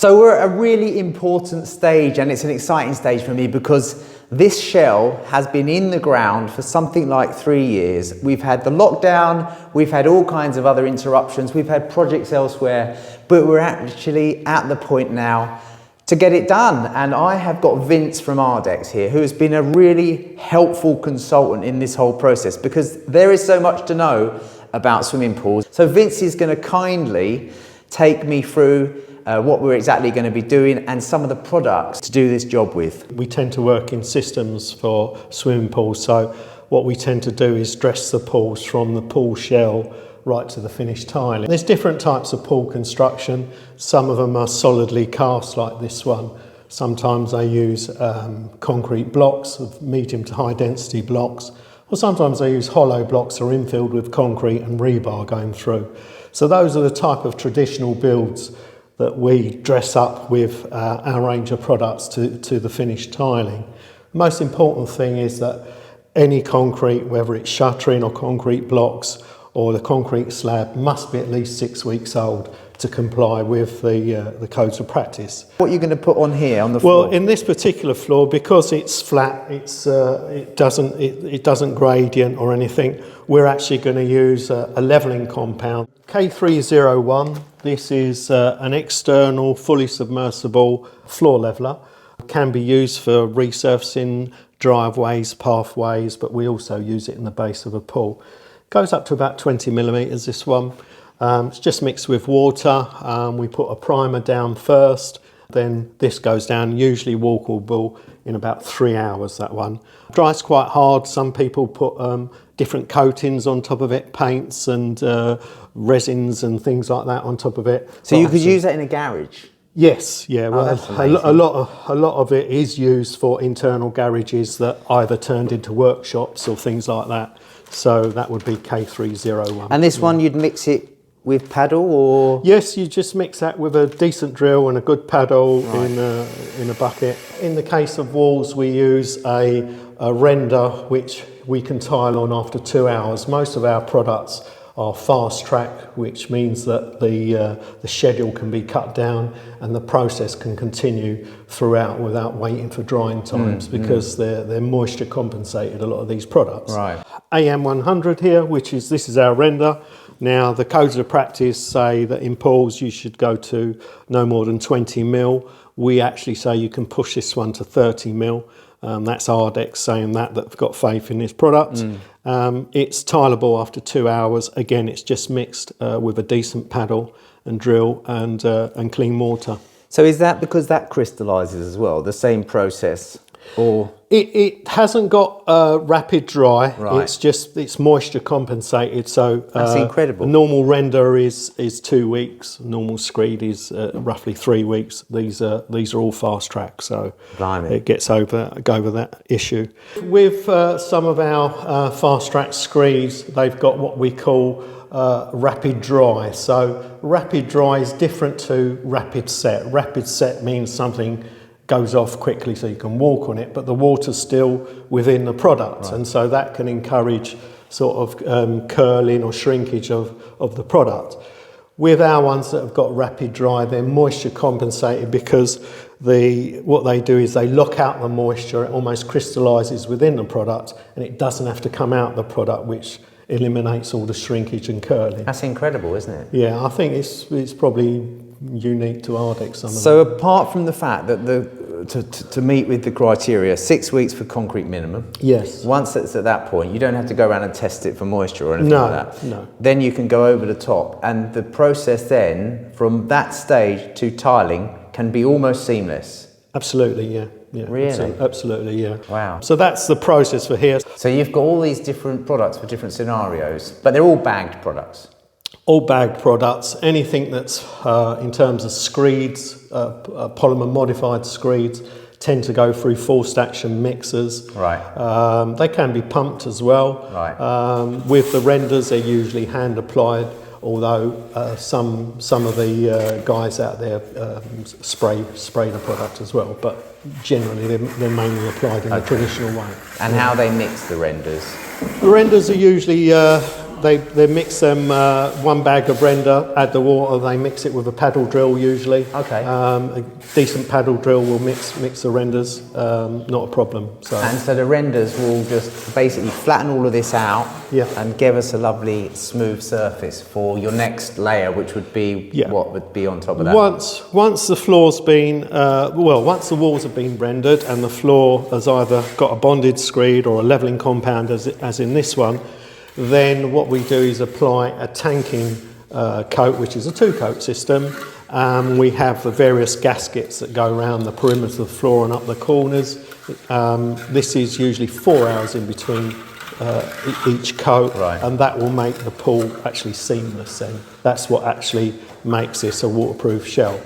So we're at a really important stage, and it's an exciting stage for me because this shell has been in the ground for something like 3 years. We've had the lockdown, we've had all kinds of other interruptions, we've had projects elsewhere, but we're actually at the point now to get it done. And I have got Vince from Ardex here, who has been a really helpful consultant in this whole process because there is so much to know about swimming pools. So Vince is going to kindly take me through what we're exactly going to be doing and some of the products to do this job with. We tend to work in systems for swimming pools, so what we tend to do is dress the pools from the pool shell right to the finished tiling. There's different types of pool construction. Some of them are solidly cast like this one. Sometimes they use concrete blocks of medium to high density blocks, or sometimes they use hollow blocks or infilled with concrete and rebar going through. So those are the type of traditional builds that we dress up with our range of products to the finished tiling. The most important thing is that any concrete, whether it's shuttering or concrete blocks or the concrete slab, must be at least 6 weeks old to comply with the codes of practice. What are you going to put on here on the floor? Well, in this particular floor, because it's flat, it doesn't gradient or anything, we're actually going to use a levelling compound. K301, this is an external, fully submersible floor leveller. Can be used for resurfacing driveways, pathways, but we also use it in the base of a pool. Goes up to about 20 millimetres, this one. It's just mixed with water. We put a primer down first, then this goes down, usually walkable in about 3 hours, that one. Dries quite hard. Some people put different coatings on top of it, paints and resins and things like that on top of it. So you could use that in a garage? Yes, yeah. Well, a lot of it is used for internal garages that either turned into workshops or things like that. So that would be K301. And this one, you'd mix it with paddle, or? Yes, you just mix that with a decent drill and a good paddle in a bucket. In the case of walls, we use a render which we can tile on after 2 hours. Most of our products are fast track, which means that the schedule can be cut down and the process can continue throughout without waiting for drying times because they're moisture compensated, a lot of these products. Right. AM100 here, this is our render. Now the codes of practice say that in pools you should go to no more than 20 mil. We actually say you can push this one to 30 mil. That's Ardex saying that they've got faith in this product. It's tileable after 2 hours. Again, it's just mixed with a decent paddle and drill and clean mortar. So is that because that crystallises as well, the same process? Or it hasn't got rapid dry. Right. It's moisture compensated. So that's incredible. A normal render is 2 weeks. Normal screed is roughly 3 weeks. These are all fast track, so Blimey. it gets over that issue. With some of our fast track screeds, they've got what we call rapid dry. So rapid dry is different to rapid set. Rapid set means something goes off quickly so you can walk on it, but the water's still within the product, and so that can encourage sort of curling or shrinkage of the product. With our ones that have got rapid dry, they're moisture compensated because what they do is they lock out the moisture. It almost crystallises within the product and it doesn't have to come out the product, which eliminates all the shrinkage and curling. That's incredible, isn't it? Yeah, I think it's probably unique to Ardex. So apart from the fact that to meet with the criteria, 6 weeks for concrete minimum. Yes. Once it's at that point, you don't have to go around and test it for moisture or anything like that. No. Then you can go over the top, and the process then from that stage to tiling can be almost seamless. Absolutely, yeah. Really? Absolutely, yeah. Wow. So that's the process for here. So you've got all these different products for different scenarios, but they're all bagged products. All bagged products, anything that's in terms of screeds, polymer modified screeds, tend to go through forced action mixers. Right. They can be pumped as well. Right. With the renders, they're usually hand applied, although some of the guys out there spray the product as well. But generally, they're mainly applied in the traditional way. And how they mix the renders? The renders are usually they mix them, one bag of render, add the water, they mix it with a paddle drill usually. Okay. A decent paddle drill will mix the renders, not a problem. So. And so the renders will just basically flatten all of this out and give us a lovely smooth surface for your next layer, which would be what would be on top of that? Once the floor's been, once the walls have been rendered and the floor has either got a bonded screed or a levelling compound as in this one, then what we do is apply a tanking coat, which is a 2-coat system. We have the various gaskets that go around the perimeter of the floor and up the corners. This is usually 4 hours in between each coat, and that will make the pool actually seamless then. That's what actually makes this a waterproof shell.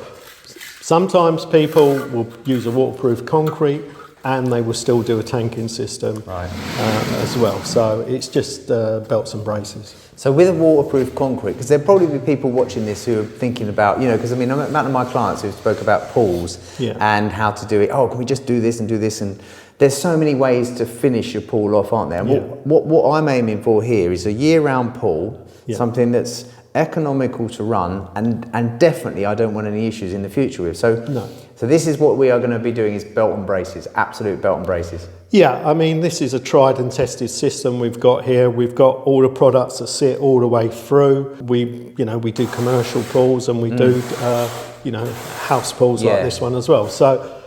Sometimes people will use a waterproof concrete and they will still do a tanking system as well. So it's just belts and braces. So with a waterproof concrete, because there'll probably be people watching this who are thinking about, because I mean, I'm amount of my clients who spoke about pools and how to do it. Oh, can we just do this and do this? And there's so many ways to finish your pool off, aren't there? And what I'm aiming for here is a year-round pool, something that's economical to run, and definitely I don't want any issues in the future with. So this is what we are going to be doing, is belt and braces, absolute belt and braces. Yeah, I mean, this is a tried and tested system we've got here. We've got all the products that sit all the way through. We do commercial pools and we do, house pools like this one as well. So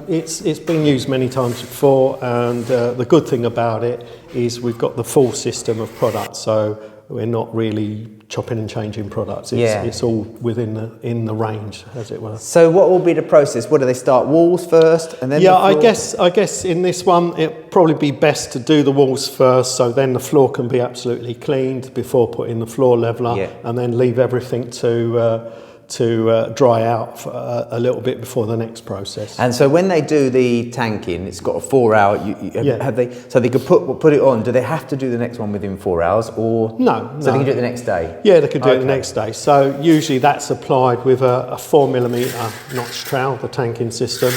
it's been used many times before, and the good thing about it is we've got the full system of products. So we're not really chopping and changing products. It's all within the range, as it were. So what will be the process? What do they start, walls first and then the floor? I guess in this one it'd probably be best to do the walls first, so then the floor can be absolutely cleaned before putting the floor leveller, and then leave everything to dry out for a little bit before the next process. And so when they do the tanking, it's got a 4 hour. Have they? So they could put it on. Do they have to do the next one within 4 hours, or no? So they can do it the next day. Yeah, they could do it the next day. So usually that's applied with a 4mm notch trowel, the tanking system,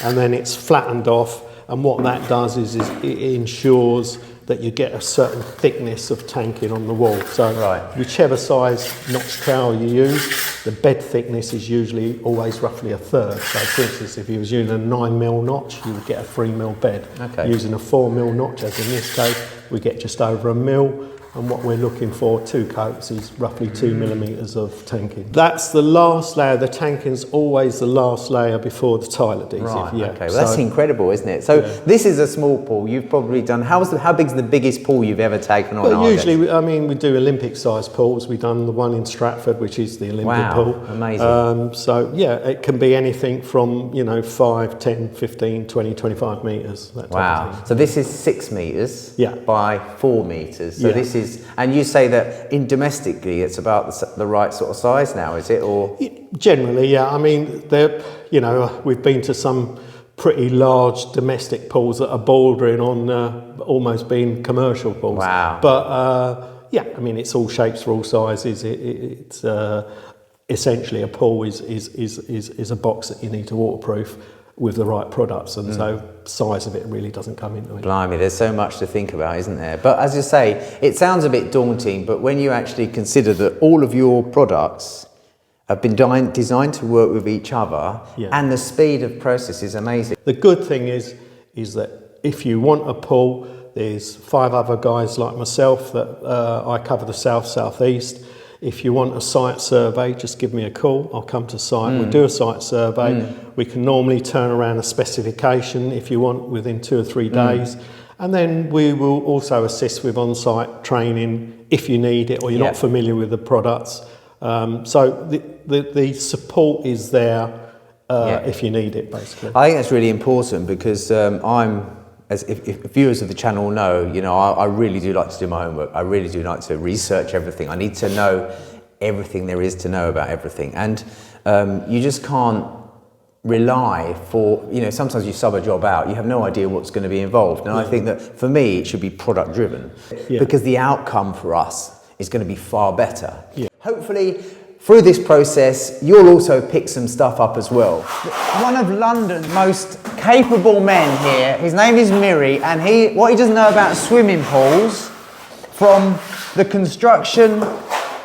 and then it's flattened off. And what that does is it ensures that you get a certain thickness of tanking on the wall. So whichever size notch trowel you use, the bed thickness is usually always roughly a third. So for instance, if you was using a 9mm notch, you would get a 3mm bed. Using a 4mm notch, as in this case, we get just over 1 mil. And what we're looking for, 2 coats, is roughly 2mm of tanking. That's the last layer. The tanking's always the last layer before the tile adhesive. Well, that's incredible, isn't it? So this is a small pool. You've probably done. How big's the biggest pool you've ever taken on? Well, usually, we do Olympic-sized pools. We've done the one in Stratford, which is the Olympic pool. Amazing. So it can be anything from 5, 10, 15, 20, 25 metres. That type of thing. So this is 6 metres by 4 metres. So this is. And you say that domestically it's about the right sort of size now, is it? Or generally, yeah. I mean, we've been to some pretty large domestic pools that are bordering on almost being commercial pools. Wow. But I mean, it's all shapes for all sizes. It's essentially a pool is a box that you need to waterproof with the right products, and so size of it really doesn't come into it. Blimey, there's so much to think about, isn't there? But as you say, it sounds a bit daunting, but when you actually consider that all of your products have been designed to work with each other, and the speed of process is amazing. The good thing is that if you want a pool, there's 5 other guys like myself that I cover the south-southeast. If you want a site survey, just give me a call. I'll come to site. We'll do a site survey. We can normally turn around a specification if you want within 2 or 3 days. And then we will also assist with on-site training if you need it or you're not familiar with the products. So the support is there if you need it, basically. I think that's really important because if viewers of the channel know, I really do like to do my homework. I really do like to research everything. I need to know everything there is to know about everything. And you just can't rely for, sometimes you sub a job out, you have no idea what's going to be involved. And I think that for me, it should be product driven because the outcome for us is going to be far better. Hopefully, through this process, you'll also pick some stuff up as well. One of London's most capable men here, his name is Miri, and what he doesn't know about swimming pools, from the construction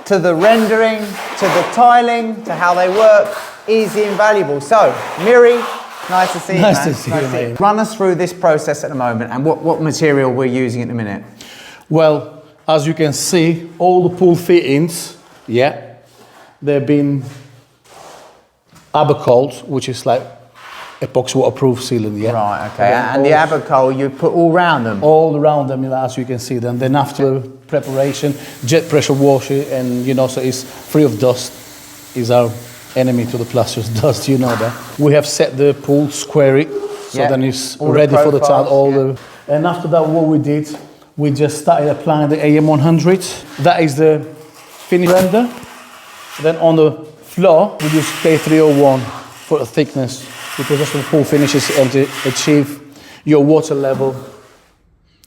to the rendering, to the tiling, to how they work, is invaluable. So, Miri, nice to see you, man. Nice to see you, mate. Run us through this process at the moment and what material we're using at the minute. Well, as you can see, all the pool fittings, yeah, they've been Abacold, which is like epoxy waterproof sealant, yeah. Right, okay. And the Abacold you put all around them? All around them, as you can see them. Then after preparation, jet pressure wash it, and so it's free of dust. Is our enemy to the plaster's dust, you know that. We have set the pool, square it, so then it's all ready for the tile. And after that, what we did, we just started applying the AM100. That is the finish render. Then on the floor, we use K301 for the thickness, because that's when the pool finishes and to achieve your water level.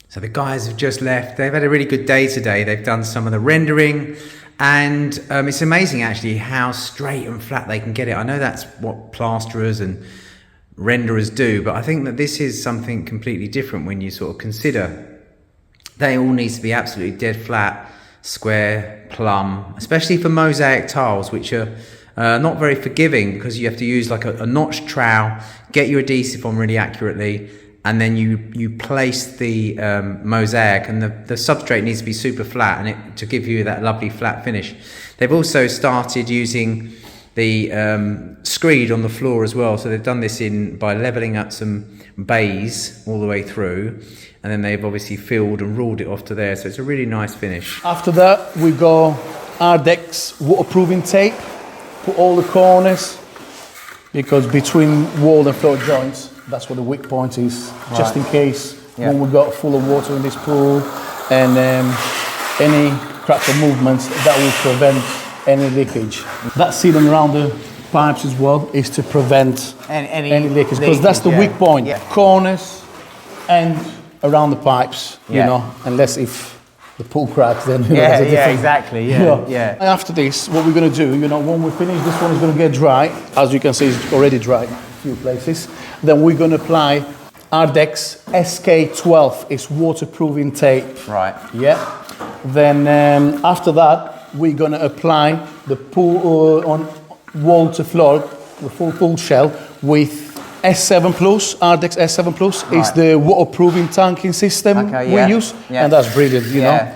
So the guys have just left. They've had a really good day today. They've done some of the rendering, and it's amazing actually how straight and flat they can get it. I know that's what plasterers and renderers do, but I think that this is something completely different when you sort of consider they all need to be absolutely dead flat, square, plumb, especially for mosaic tiles, which are not very forgiving, because you have to use like a notch trowel, get your adhesive on really accurately, and then you place the mosaic, and the substrate needs to be super flat to give you that lovely flat finish. They've also started using the screed on the floor as well, so they've done this by levelling up some bays all the way through, and then they've obviously filled and ruled it off to there, so it's a really nice finish. After that, we go Ardex waterproofing tape, put all the corners, because between wall and floor joints, that's where the weak point is, just in case when we got full of water in this pool, and any cracks or movements, that will prevent any leakage. That sealing around the pipes as well is to prevent any leakage, because that's the weak point, corners and around the pipes, unless if the pool cracks, then exactly. After this, what we're going to do, when we finish, this one is going to get dry. As you can see, it's already dry in a few places. Then we're going to apply Ardex SK12. It's waterproofing tape. Right. Yeah. Then after that, we're going to apply the pool on wall to floor, the full pool shell with S7 Plus. Ardex S7 Plus is the waterproofing tanking system we use, and that's brilliant, you know.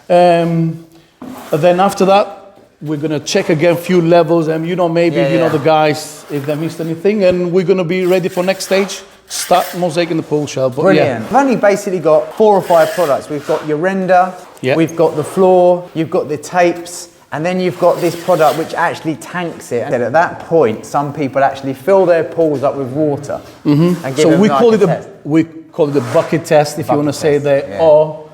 Then after that, we're going to check again a few levels, and maybe the guys, if they missed anything, and we're going to be ready for next stage, start mosaicing the pool shell. But brilliant. We've only basically got 4 or 5 products. We've got your render, we've got the floor, you've got the tapes, and then you've got this product which actually tanks it. And at that point, some people actually fill their pools up with water. And give them we call it a bucket test, if you want to say that, or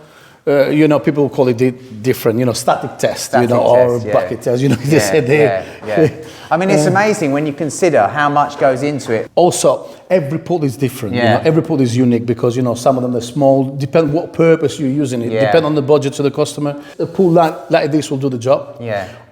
people call it different, static test, or bucket test, they said there. I mean, it's amazing when you consider how much goes into it. Also, every pool is different. Every pool is unique, because some of them are small. Depend what purpose you're using it. Depend on the budget to the customer. A pool like this will do the job.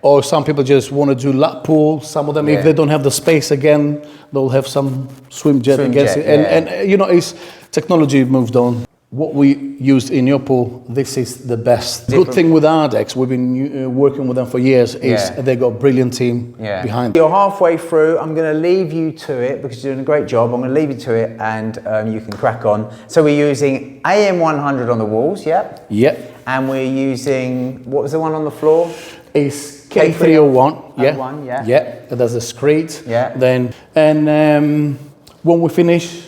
Or some people just want to do lap pool. Some of them, if they don't have the space again, they'll have some swim jet against it. And it's technology moved on. What we used in your pool, this is the best. Good thing with Ardex, we've been working with them for years, is they got a brilliant team behind them. You're halfway through. I'm going to leave you to it, because you're doing a great job. I'm going to leave you to it, and you can crack on. So we're using AM100 on the walls, and we're using, what was the one on the floor? It's K301, There's a screed. Then, and when we finish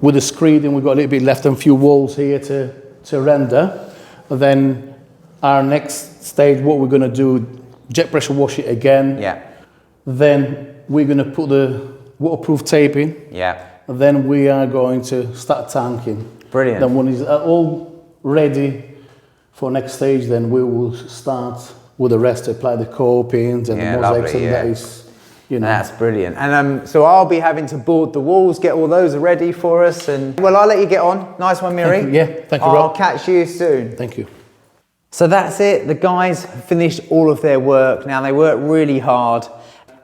with the screed, and we've got a little bit left and a few walls here to render. Then our next stage, what we're going to do, jet pressure wash it again. Then we're going to put the waterproof tape in. Then we are going to start tanking. Brilliant. Then when it's all ready for next stage, then we will start with the rest to apply the copings and the mosaics, and that is, That's brilliant. And so I'll be having to board the walls, get all those ready for us. And well, I'll let you get on. Nice one, Miri. Thank you, Rob. I'll catch you soon. Thank you. So that's it. The guys finished all of their work. Now, they worked really hard.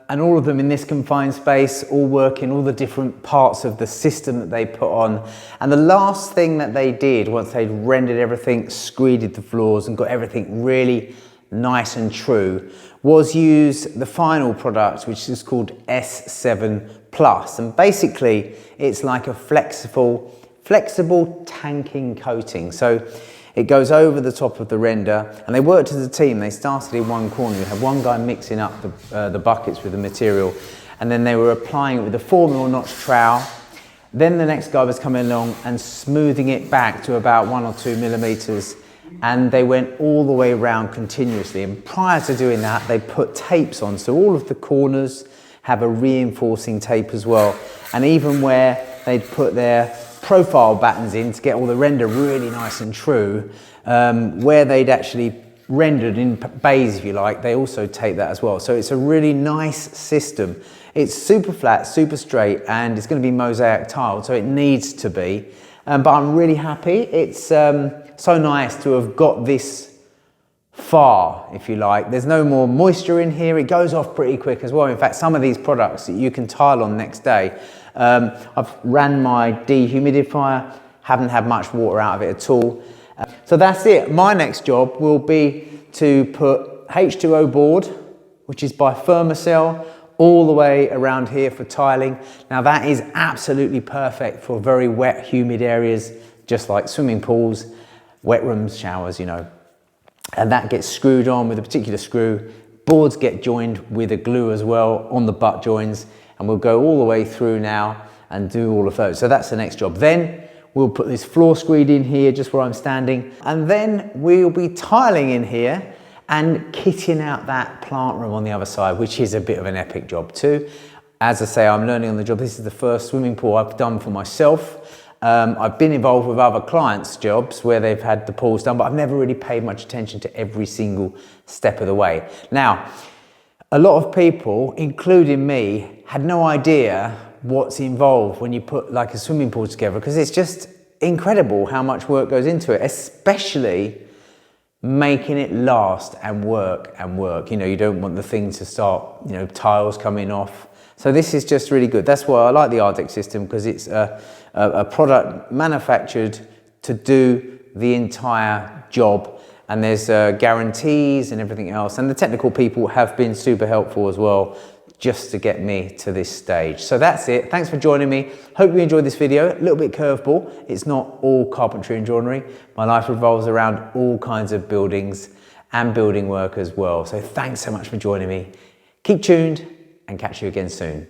and all of them in this confined space, all working, all the different parts of the system that they put on. And the last thing that they did, once they'd rendered everything, screeded the floors and got everything really nice and true, was use the final product, which is called S7 Plus. And basically it's like a flexible tanking coating. So it goes over the top of the render, and they worked as a team. They started in one corner. You had one guy mixing up the buckets with the material, and then they were applying it with a 4mm notch trowel. Then the next guy was coming along and smoothing it back to about 1 or 2 millimeters, and they went all the way around continuously. And prior to doing that, they put tapes on, so all of the corners have a reinforcing tape as well. And even where they'd put their profile battens in to get all the render really nice and true, where they'd actually rendered in bays, if you like, they also tape that as well. So it's a really nice system. It's super flat, super straight, and it's going to be mosaic tiled, so it needs to be. But I'm really happy. It's so nice to have got this far, if you like. There's no more moisture in here. It goes off pretty quick as well. In fact, some of these products that you can tile on next day, I've ran my dehumidifier, haven't had much water out of it at all. So that's it. My next job will be to put H2O board, which is by Thermacell, all the way around here for tiling. Now that is absolutely perfect for very wet, humid areas, just like swimming pools, wet rooms, showers, you know. And that gets screwed on with a particular screw. Boards get joined with a glue as well on the butt joins, and we'll go all the way through now and do all of those. So that's the next job. Then we'll put this floor screed in here just where I'm standing, and then we'll be tiling in here and kitting out that plant room on the other side, which is a bit of an epic job too. As I say, I'm learning on the job. This is the first swimming pool I've done for myself. I've been involved with other clients' jobs where they've had the pools done, but I've never really paid much attention to every single step of the way. Now, a lot of people, including me, had no idea what's involved when you put like a swimming pool together, because it's just incredible how much work goes into it, especially making it last and work and work. You know, you don't want the thing to start, you know, tiles coming off. So this is just really good. That's why I like the Ardex system, because it's a product manufactured to do the entire job, and there's guarantees and everything else, and the technical people have been super helpful as well, just to get me to this stage. So that's it. Thanks for joining me. Hope you enjoyed this video. A little bit curveball. It's not all carpentry and joinery. My life revolves around all kinds of buildings and building work as well. So thanks so much for joining me. Keep tuned and catch you again soon.